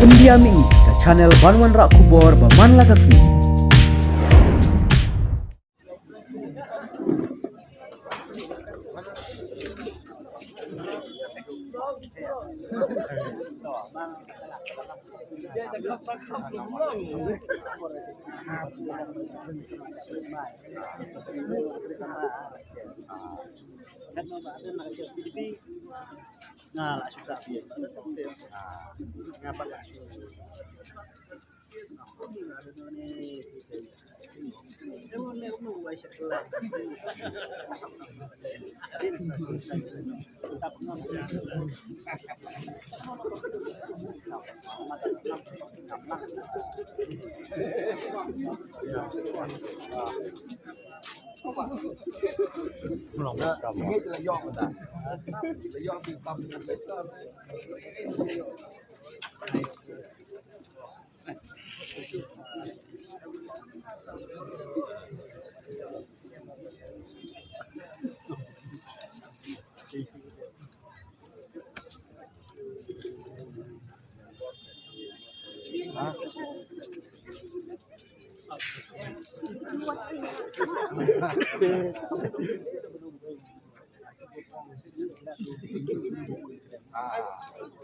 Pendiam ini ke channel Banwan Rak Kubor Baman Lakasmi. Nah, lah susah dia. Ngapa lah?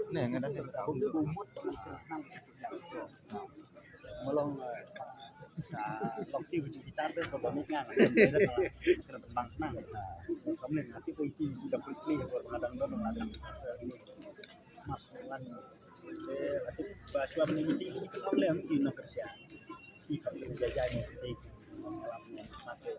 Nih, nggak ada Melong sa lokti uji gitar tuh pembangunan terbang senang. Kemudian nanti kunci sudah quickly kalau pengadang dono pengadang ini masukan nanti baca meniti ini kan oleh yang di kerja di jajahnya di alamnya satu.